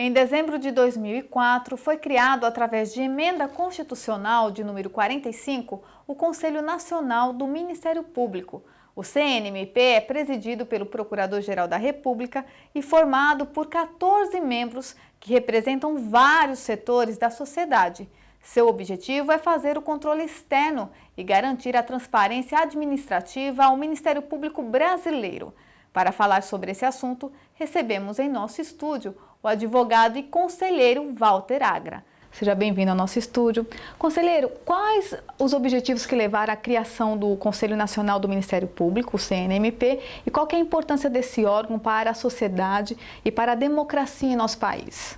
Em dezembro de 2004, foi criado, através de emenda constitucional de número 45, o Conselho Nacional do Ministério Público. O CNMP é presidido pelo Procurador-Geral da República e formado por 14 membros que representam vários setores da sociedade. Seu objetivo é fazer o controle externo e garantir a transparência administrativa ao Ministério Público brasileiro. Para falar sobre esse assunto, recebemos em nosso estúdio o advogado e conselheiro Walter Agra. Seja bem-vindo ao nosso estúdio. Conselheiro, quais os objetivos que levaram à criação do Conselho Nacional do Ministério Público, o CNMP, e qual que é a importância desse órgão para a sociedade e para a democracia em nosso país?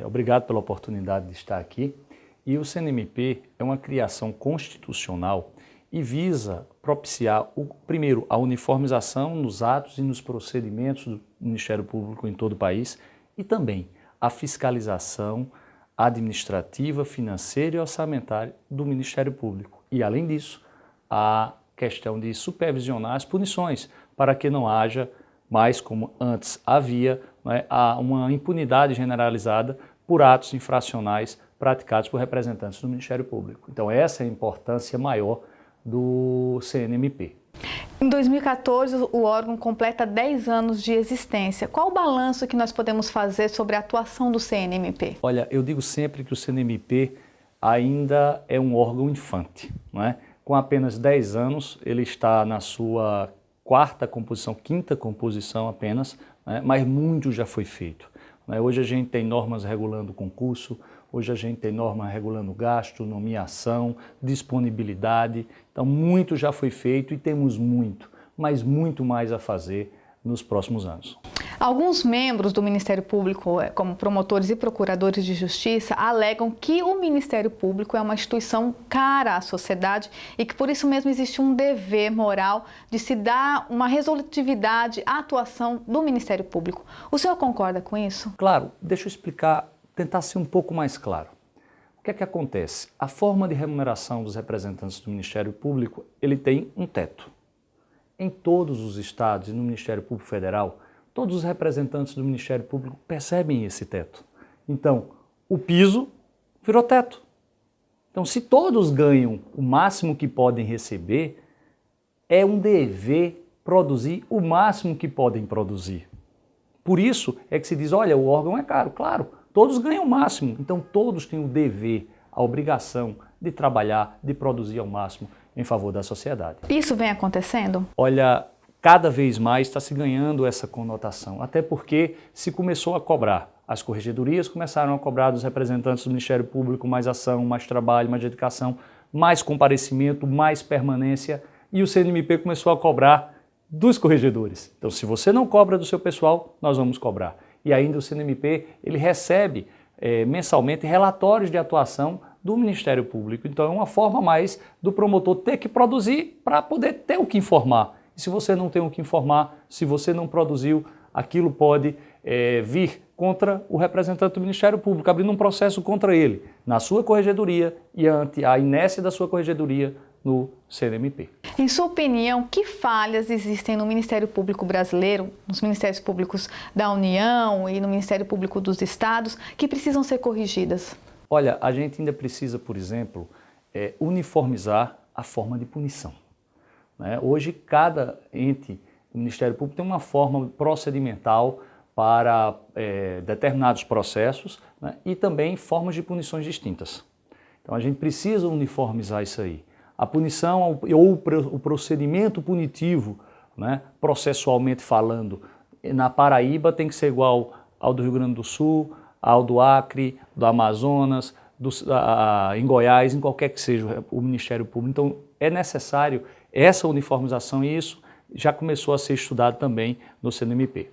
Obrigado pela oportunidade de estar aqui. E o CNMP é uma criação constitucional e visa propiciar, primeiro, a uniformização nos atos e nos procedimentos do Ministério Público em todo o país e também a fiscalização administrativa, financeira e orçamentária do Ministério Público. E, além disso, a questão de supervisionar as punições para que não haja mais, como antes havia, uma impunidade generalizada por atos infracionais praticados por representantes do Ministério Público. Então, essa é a importância maior do CNMP. Em 2014, o órgão completa 10 anos de existência. Qual o balanço que nós podemos fazer sobre a atuação do CNMP? Olha, eu digo sempre que o CNMP ainda é um órgão infante, não é? Com apenas 10 anos, ele está na sua quinta composição apenas, né? Mas muito já foi feito. Hoje a gente tem normas regulando o concurso, hoje a gente tem norma regulando gasto, nomeação, disponibilidade. Então, muito já foi feito e temos muito, mas muito mais a fazer nos próximos anos. Alguns membros do Ministério Público, como promotores e procuradores de justiça, alegam que o Ministério Público é uma instituição cara à sociedade e que por isso mesmo existe um dever moral de se dar uma resolutividade à atuação do Ministério Público. O senhor concorda com isso? Claro, deixa eu explicar, tentar ser um pouco mais claro. O que é que acontece? A forma de remuneração dos representantes do Ministério Público, ele tem um teto. Em todos os estados e no Ministério Público Federal, todos os representantes do Ministério Público percebem esse teto. Então, o piso virou teto. Então, se todos ganham o máximo que podem receber, é um dever produzir o máximo que podem produzir. Por isso é que se diz, olha, o órgão é caro. Claro, todos ganham o máximo, então todos têm o dever, a obrigação de trabalhar, de produzir ao máximo em favor da sociedade. Isso vem acontecendo? Olha, cada vez mais está se ganhando essa conotação, até porque se começou a cobrar. As corregedorias começaram a cobrar dos representantes do Ministério Público mais ação, mais trabalho, mais dedicação, mais comparecimento, mais permanência, e o CNMP começou a cobrar dos corregedores. Então, se você não cobra do seu pessoal, nós vamos cobrar. E ainda o CNMP, ele recebe mensalmente relatórios de atuação do Ministério Público. Então, é uma forma mais do promotor ter que produzir para poder ter o que informar. E se você não tem o que informar, se você não produziu, aquilo pode vir contra o representante do Ministério Público, abrindo um processo contra ele, na sua corregedoria e ante a inércia da sua corregedoria no CNMP. Em sua opinião, que falhas existem no Ministério Público brasileiro, nos Ministérios Públicos da União e no Ministério Público dos Estados, que precisam ser corrigidas? Olha, a gente ainda precisa, por exemplo, uniformizar a forma de punição. Hoje, cada ente do Ministério Público tem uma forma procedimental para determinados processos, e também formas de punições distintas. Então, a gente precisa uniformizar isso aí. A punição ou o procedimento punitivo, processualmente falando, na Paraíba tem que ser igual ao do Rio Grande do Sul, ao do Acre, do Amazonas, em Goiás, em qualquer que seja o Ministério Público. Então, é necessário essa uniformização e isso já começou a ser estudado também no CNMP.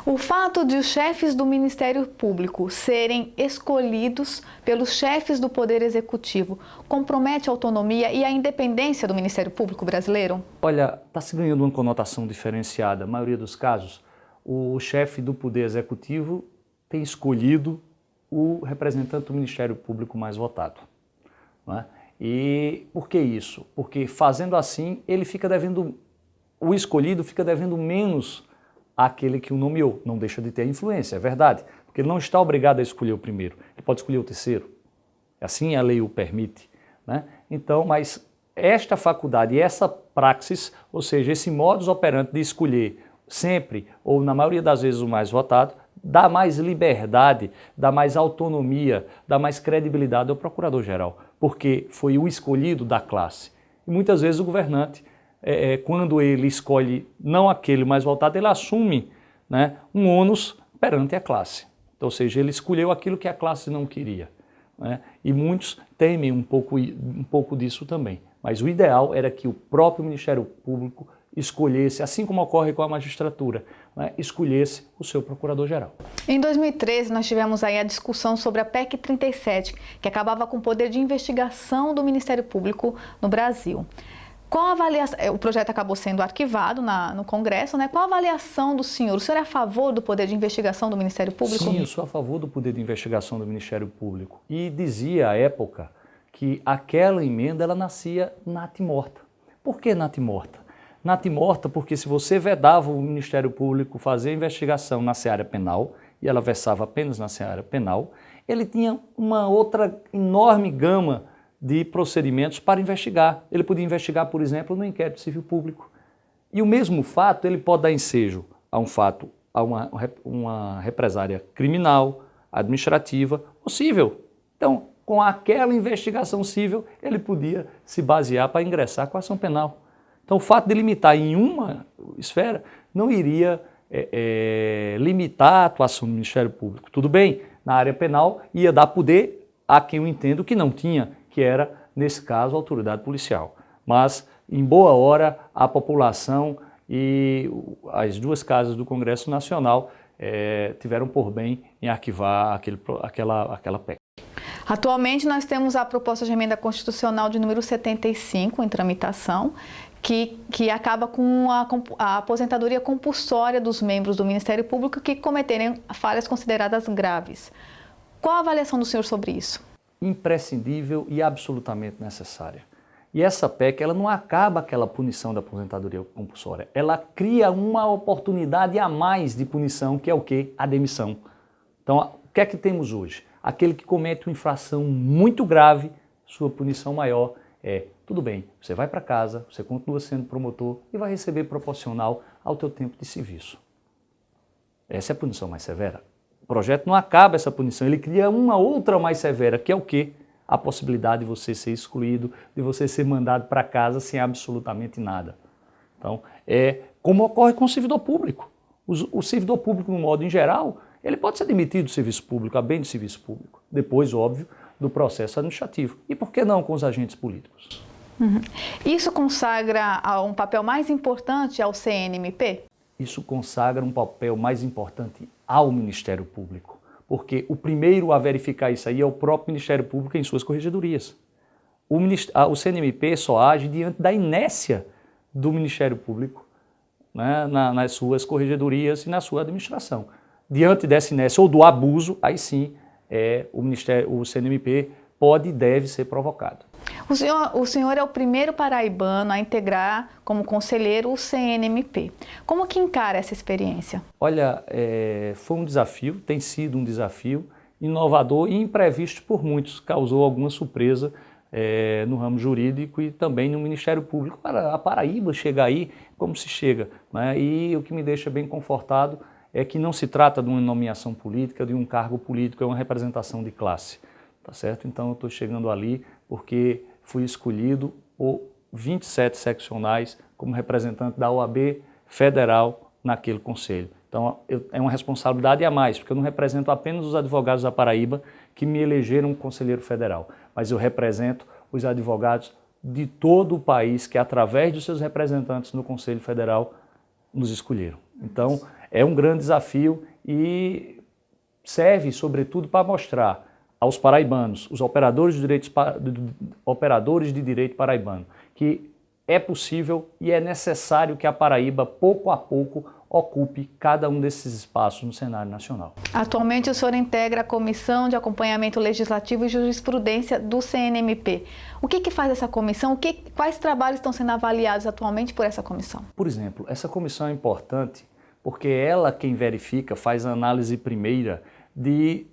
O fato de os chefes do Ministério Público serem escolhidos pelos chefes do Poder Executivo compromete a autonomia e a independência do Ministério Público brasileiro? Olha, está se ganhando uma conotação diferenciada. Na maioria dos casos, o chefe do Poder Executivo tem escolhido o representante do Ministério Público mais votado. E por que isso? Porque fazendo assim, ele fica devendo, o escolhido fica devendo menos àquele que o nomeou. Não deixa de ter influência, é verdade. porque ele não está obrigado a escolher o primeiro, ele pode escolher o terceiro. Assim a lei o permite, né? Então, mas esta faculdade e essa praxis, ou seja, esse modus operandi de escolher sempre, ou na maioria das vezes o mais votado, dá mais liberdade, dá mais autonomia, dá mais credibilidade ao procurador-geral, porque foi o escolhido da classe. E muitas vezes o governante, quando ele escolhe não aquele mais votado, ele assume, né, um ônus perante a classe. Então, ou seja, ele escolheu aquilo que a classe não queria, né? E muitos temem um pouco disso também. Mas o ideal era que o próprio Ministério Público escolhesse, assim como ocorre com a magistratura, né, escolhesse o seu procurador-geral. Em 2013, nós tivemos aí a discussão sobre a PEC 37, que acabava com o poder de investigação do Ministério Público no Brasil. Qual a avaliação? O projeto acabou sendo arquivado no Congresso, né? Qual a avaliação do senhor? O senhor é a favor do poder de investigação do Ministério Público? Sim, eu sou a favor do poder de investigação do Ministério Público. E dizia à época que aquela emenda ela nascia natimorta. Por que natimorta? Natimorta porque se você vedava o Ministério Público fazer investigação na seara penal, e ela versava apenas na seara penal, ele tinha uma outra enorme gama de procedimentos para investigar. Ele podia investigar, por exemplo, no inquérito civil público. E o mesmo fato ele pode dar ensejo a um fato, a uma represária criminal, administrativa ou civil. Então, com aquela investigação civil, ele podia se basear para ingressar com a ação penal. Então, o fato de limitar em uma esfera não iria limitar a atuação do Ministério Público. Tudo bem, na área penal ia dar poder a quem eu entendo que não tinha, que era, nesse caso, a autoridade policial. Mas, em boa hora, a população e as duas casas do Congresso Nacional tiveram por bem em arquivar aquela PEC. Atualmente, nós temos a proposta de emenda constitucional de número 75 em tramitação, que acaba com a aposentadoria compulsória dos membros do Ministério Público que cometerem falhas consideradas graves. Qual a avaliação do senhor sobre isso? Imprescindível e absolutamente necessária. E essa PEC ela não acaba aquela punição da aposentadoria compulsória, ela cria uma oportunidade a mais de punição, que é o quê? A demissão. Então, o que é que temos hoje? Aquele que comete uma infração muito grave, sua punição maior tudo bem, você vai para casa, você continua sendo promotor e vai receber proporcional ao teu tempo de serviço. Essa é a punição mais severa. O projeto não acaba essa punição, ele cria uma outra mais severa, que é o quê? A possibilidade de você ser excluído, de você ser mandado para casa sem absolutamente nada. Então, como ocorre com o servidor público. O servidor público, no modo em geral, ele pode ser demitido do serviço público, a bem do serviço público. Depois, óbvio, do processo administrativo. E por que não com os agentes políticos? Uhum. Isso consagra um papel mais importante ao CNMP? Isso consagra um papel mais importante ao Ministério Público, porque o primeiro a verificar isso aí é o próprio Ministério Público em suas corregedorias. O CNMP só age diante da inércia do Ministério Público, né, nas suas corregedorias e na sua administração. Diante dessa inércia ou do abuso, aí sim o CNMP pode e deve ser provocado. O senhor é o primeiro paraibano a integrar como conselheiro o CNMP. Como que encara essa experiência? Olha, foi um desafio, tem sido um desafio inovador e imprevisto por muitos. Causou alguma surpresa no ramo jurídico e também no Ministério Público. Para a Paraíba chegar aí, como se chega, né? E o que me deixa bem confortado é que não se trata de uma nomeação política, de um cargo político, é uma representação de classe. Tá certo? Então eu estou chegando ali porque fui escolhido por 27 seccionais como representante da OAB federal naquele conselho. Então é uma responsabilidade a mais, porque eu não represento apenas os advogados da Paraíba que me elegeram conselheiro federal, mas eu represento os advogados de todo o país que, através dos seus representantes no Conselho Federal, nos escolheram. Então é um grande desafio e serve, sobretudo, para mostrar aos paraibanos, os operadores de direito paraibano, que é possível e é necessário que a Paraíba, pouco a pouco, ocupe cada um desses espaços no cenário nacional. Atualmente o senhor integra a Comissão de Acompanhamento Legislativo e Jurisprudência do CNMP. O que faz essa comissão? Quais trabalhos estão sendo avaliados atualmente por essa comissão? Por exemplo, essa comissão é importante porque ela quem verifica, faz a análise primeira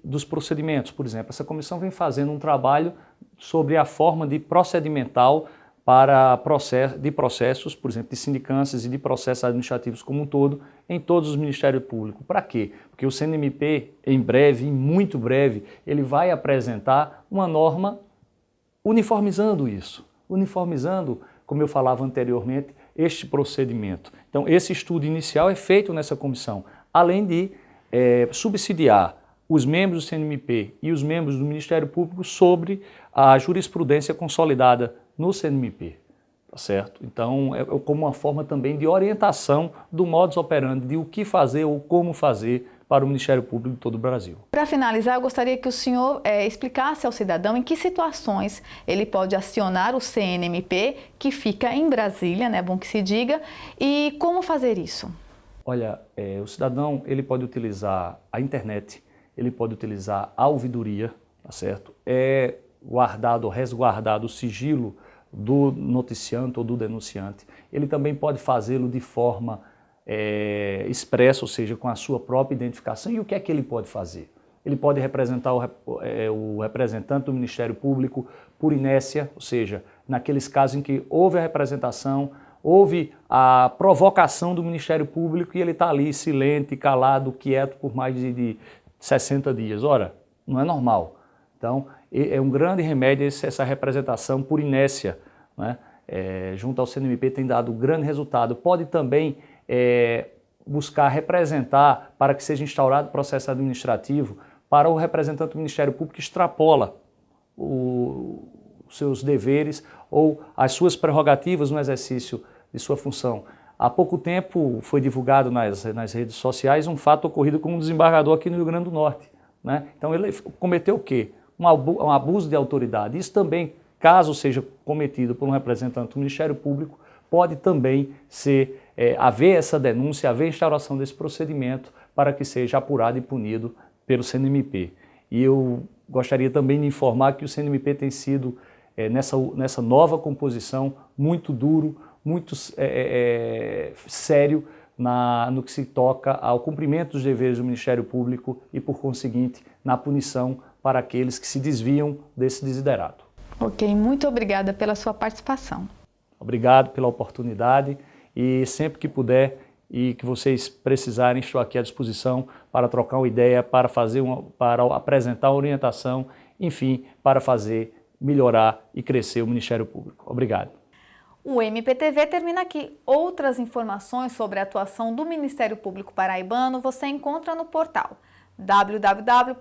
dos procedimentos. Por exemplo, essa comissão vem fazendo um trabalho sobre a forma de procedimental para processos, por exemplo, de sindicâncias e de processos administrativos como um todo, em todos os Ministérios Públicos. Para quê? Porque o CNMP, em breve, em muito breve, ele vai apresentar uma norma uniformizando isso, uniformizando, como eu falava anteriormente, este procedimento. Então, esse estudo inicial é feito nessa comissão, além de subsidiar os membros do CNMP e os membros do Ministério Público sobre a jurisprudência consolidada no CNMP, tá certo? Então, é como uma forma também de orientação do modus operandi, de o que fazer ou como fazer para o Ministério Público de todo o Brasil. Para finalizar, eu gostaria que o senhor explicasse ao cidadão em que situações ele pode acionar o CNMP, que fica em Brasília, né, bom que se diga, e como fazer isso. Olha, o cidadão ele pode utilizar a internet, ele pode utilizar a ouvidoria, tá certo? É guardado ou resguardado o sigilo do noticiante ou do denunciante. Ele também pode fazê-lo de forma expressa, ou seja, com a sua própria identificação. E o que é que ele pode fazer? Ele pode representar o representante do Ministério Público por inércia, ou seja, naqueles casos em que houve a representação, houve a provocação do Ministério Público e ele está ali silente, calado, quieto por mais de 60 dias. Ora, não é normal. Então, é um grande remédio essa representação por inércia, né? Junto ao CNMP tem dado grande resultado. Pode também buscar representar para que seja instaurado processo administrativo para o representante do Ministério Público que extrapola os seus deveres ou as suas prerrogativas no exercício de sua função. Há pouco tempo foi divulgado nas redes sociais um fato ocorrido com um desembargador aqui no Rio Grande do Norte, né? Então ele cometeu o quê? Um abuso de autoridade. Isso também, caso seja cometido por um representante do Ministério Público, pode também haver essa denúncia, haver a instauração desse procedimento para que seja apurado e punido pelo CNMP. E eu gostaria também de informar que o CNMP tem sido, nessa nova composição, muito duro, muito sério no que se toca ao cumprimento dos deveres do Ministério Público e, por conseguinte, na punição para aqueles que se desviam desse desiderato. Ok, muito obrigada pela sua participação. Obrigado pela oportunidade e sempre que puder e que vocês precisarem, estou aqui à disposição para trocar uma ideia, para apresentar uma orientação, enfim, para melhorar e crescer o Ministério Público. Obrigado. O MPTV termina aqui. Outras informações sobre a atuação do Ministério Público Paraibano você encontra no portal www.mppb.mp.br.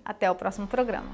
Até o próximo programa.